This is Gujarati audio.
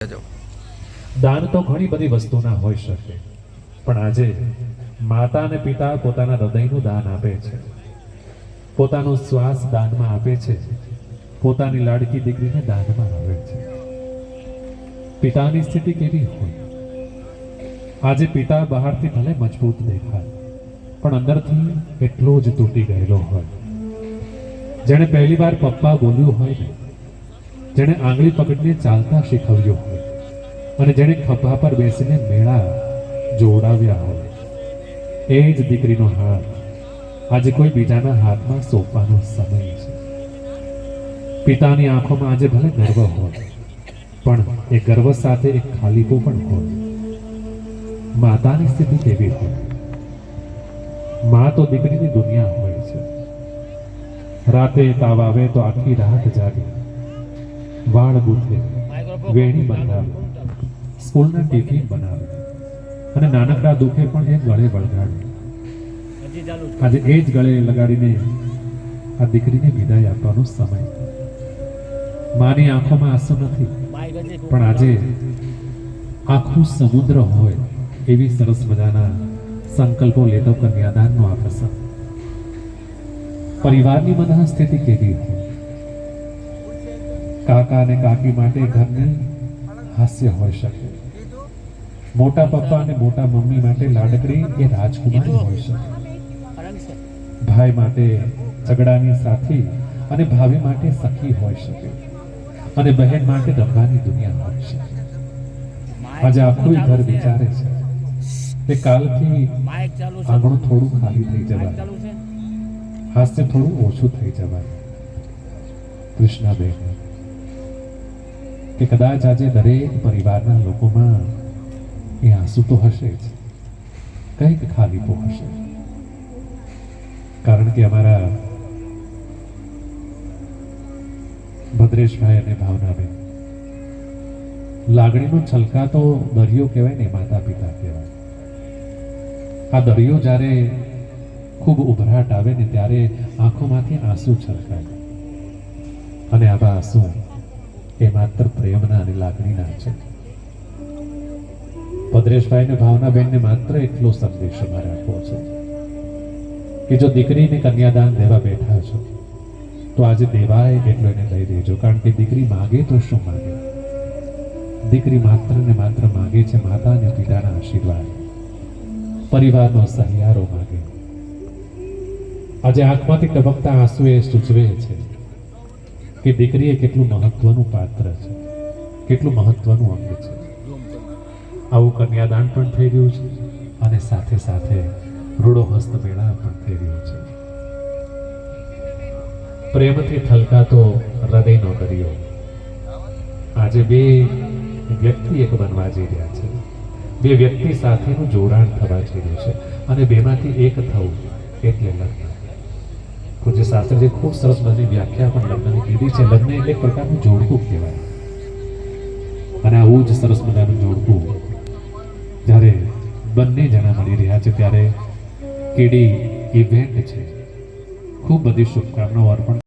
દાન તો ઘણી બધી વસ્તુના હોઈ શકે, પણ આજે માતા અને પિતા પોતાના હૃદયનું દાન આપે છે, પોતાનો શ્વાસ દાનમાં આપે છે, પોતાની લાડકી દીકરીને દાનમાં આપે છે. પિતાની સ્થિતિ કેવી હોય? આજે પિતા બહારથી ભલે મજબૂત દેખાય, પણ અંદરથી એટલો જ તૂટી ગયેલો હોય. જેણે પહેલી વાર પપ્પા બોલ્યું હોય ને, જેણે આંગળી પકડીને ચાલતા શીખવ્યું હોય અને જેણે ખભા પર બેસીને મેળા જોડાવ્યા હોય, એ જ દીકરીનો હાથ આજે કોઈ બીજાના હાથમાં સોંપવાનો સમય છે. પિતાની આંખોમાં આજે ભલે ગર્વ હોય, પણ એ ગર્વ સાથે એક ખાલીપો પણ હોય. માતાની સ્થિતિ કેવી હોય? મા તો દીકરીની દુનિયા હોય છે. રાતે તાવ આવે તો આખી રાત જાગે, વાળ ગૂંથે, વેણી બંધાવે, સ્કૂલના ટિફિન બનાવે અને નાનકડા દુઃખે પણ એ ગળે વળગાડે. આજે એ જ ગળે લગાડીને આ દીકરીને વિદાય આપવાનો સમય. માની આંખોમાં આંસુ નથી, પણ આજે આખું સમુદ્ર હોય એવી સરસ મજાના સંકલ્પો લેતો કન્યાદાનનો આ પ્રસંગ. પરિવારની મનઃસ્થિતિ કેવી હોય? કાકા અને કાકી માટે ઘરની હાસ્ય હોઈ શકે, મોટા પપ્પા અને મોટા મમ્મી માટે લાડકડી એ રાજકુમારી હોઈ શકે, ભાઈ માટે ઝઘડાની સાથી અને ભાભી માટે સખી હોઈ શકે, અને બહેન માટે રમવાની દુનિયા હોઈ શકે. આજે આખું ઘર વિચારે છે કે કાલથી આંગણું થોડું ખાલી થઈ જવાય, હાસ્ય થોડું ઓછું થઈ જવાય. કૃષ્ણાબેન, કે કદાચ આજે દરેક પરિવારના લોકોમાં એ આંસુ તો હશે જ, કંઈક ખાલીપો હશે. કારણ કે અમારા ભદ્રેશભાઈ અને ભાવનાબેન, લાગણીનો છલકાતો દરિયો કહેવાય ને, માતા પિતા કહેવાય. આ દરિયો જ્યારે ખૂબ ઉભરાટ આવે ને ત્યારે આંખોમાંથી આંસુ છલકાય, અને આવા આંસુ એ માત્ર પ્રેમના અને લાગણીના છે. ભદ્રેશભાઈ અને ભાવનાબેનને માત્ર એટલો સંદેશો મારે આપવો છે કે જો દીકરીને કન્યાદાન દેવા બેઠા છો તો આજે દેવાય એટલો એને દઈ દેજો. કારણ કે દીકરી માગે તો શું માગે? દીકરી માત્ર ને માત્ર માગે છે માતા અને પિતાના આશીર્વાદ, પરિવારનો સહિયારો માગે. આજે આંખમાંથી ટપકતા આંસુ એ સૂચવે છે કે દીકરી એ કેટલું મહત્વનું પાત્ર છે, કેટલું મહત્વનું અંગ છે. આવું કન્યાદાન પણ થઈ રહ્યું છે અને સાથે સાથે રૂડો હસ્ત મેળા પણ થઈ રહ્યો છે. પ્રેમથી થલકાતો હૃદયનો દરિયો. આજે બે વ્યક્તિ એક બનવા જઈ રહ્યા છે, બે વ્યક્તિ સાથેનું જોડાણ થવા જઈ રહ્યું છે, અને બેમાંથી એક થવું એટલે લગ્ન. પૂજ્ય શાસ્ત્રીજી ખૂબ સરસ મજાની વ્યાખ્યા પણ લગ્નની કીધી છે. લગ્ન એટલે એક પ્રકારનું જોડકું કહેવાય, અને આવું જ સરસ મજાનું જોડકું જ્યારે બંને જણા મળી રહ્યા છે ત્યારે કેડી ઇવેન્ટ છે. ખૂબ બધી શુભકામનાઓ અર્પણ